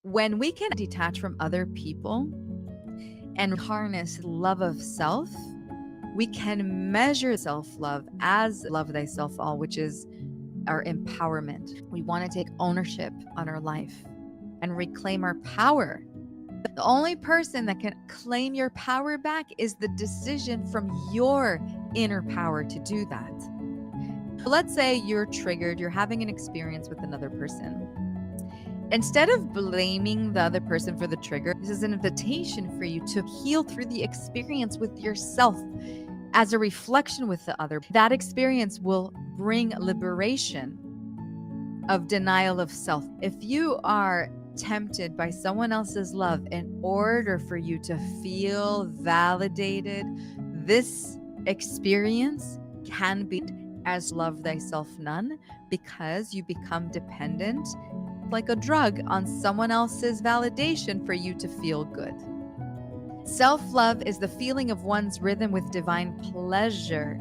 When we can detach from other people and harness love of self, we can measure self-love as love thyself all, which is our empowerment. We want to take ownership on our life and reclaim our power. The only person that can claim your power back is the decision from your inner power to do that. Let's say you're triggered, you're having an experience with another person. Instead of blaming the other person for the trigger, this is an invitation for you to heal through the experience with yourself as a reflection with the other. That experience will bring liberation of denial of self. If you are tempted by someone else's love in order for you to feel validated, this experience can be as love thyself none, because you become dependent like a drug on someone else's validation for you to feel good. Self-love is the feeling of one's rhythm with divine pleasure.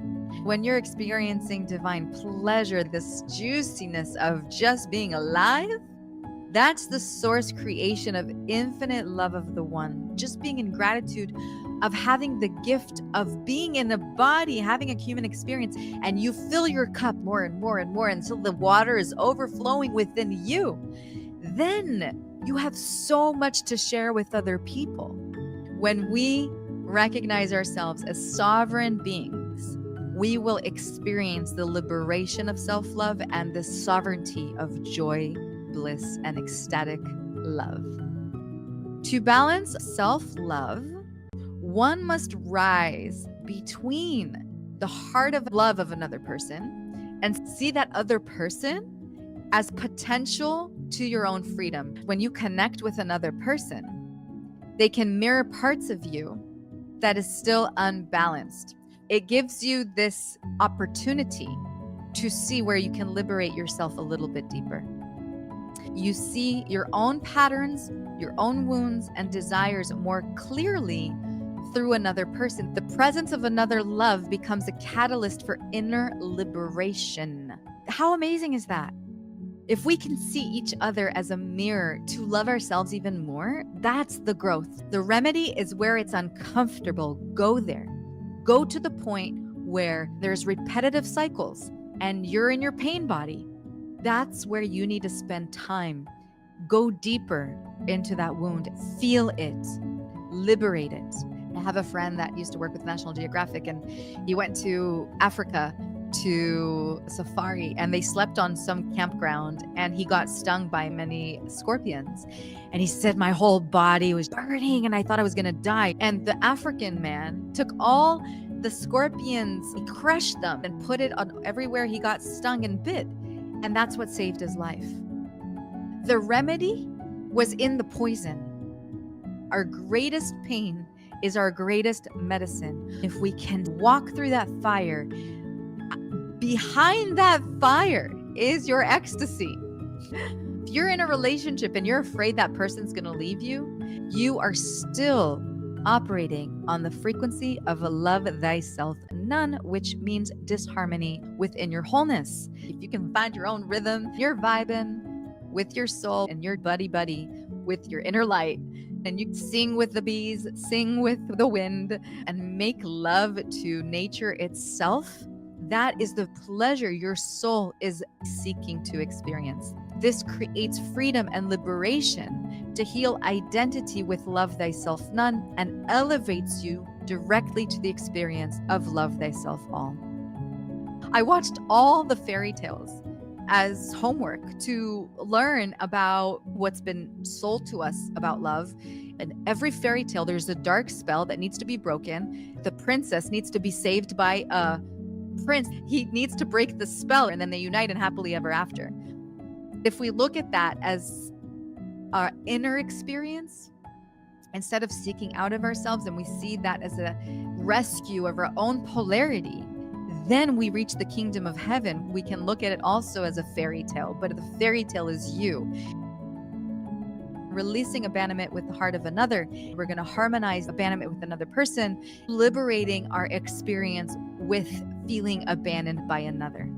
When you're experiencing divine pleasure, this juiciness of just being alive, that's the source creation of infinite love of the one. Just being in gratitude of having the gift of being in a body, having a human experience, and you fill your cup more and more and more until the water is overflowing within you. Then you have so much to share with other people. When we recognize ourselves as sovereign beings, we will experience the liberation of self-love and the sovereignty of joy, bliss, and ecstatic love. To balance self-love, one must rise between the heart of love of another person and see that other person as potential to your own freedom. When you connect with another person, they can mirror parts of you that is still unbalanced. It gives you this opportunity to see where you can liberate yourself a little bit deeper. You see your own patterns, your own wounds and desires more clearly through another person. The presence of another love becomes a catalyst for inner liberation. How amazing is that? If we can see each other as a mirror to love ourselves even more, that's the growth. The remedy is where it's uncomfortable. Go there. Go to the point where there's repetitive cycles and you're in your pain body. That's where you need to spend time. Go deeper into that wound. Feel it. Liberate it. I have a friend that used to work with National Geographic, and he went to Africa to safari, and they slept on some campground, and he got stung by many scorpions. And he said, my whole body was burning and I thought I was going to die. And the African man took all the scorpions, he crushed them and put it on everywhere he got stung and bit. And that's what saved his life. The remedy was in the poison. Our greatest pain is our greatest medicine. If we can walk through that fire, behind that fire is your ecstasy. If you're in a relationship and you're afraid that person's going to leave you, you are still operating on the frequency of a love thyself none, which means disharmony within your wholeness. If you can find your own rhythm, you're vibing with your soul and your buddy with your inner light, and you sing with the bees, sing with the wind, and make love to nature itself, that is the pleasure your soul is seeking to experience. This creates freedom and liberation to heal identity with love thyself none and elevates you directly to the experience of love thyself all. I watched all the fairy tales as homework to learn about what's been sold to us about love. In every fairy tale, there's a dark spell that needs to be broken. The princess needs to be saved by a prince. He needs to break the spell, and then they unite and happily ever after. If we look at that as our inner experience, instead of seeking out of ourselves, and we see that as a rescue of our own polarity, then we reach the kingdom of heaven. We can look at it also as a fairy tale, but the fairy tale is you. Releasing abandonment with the heart of another, we're going to harmonize abandonment with another person, liberating our experience with feeling abandoned by another.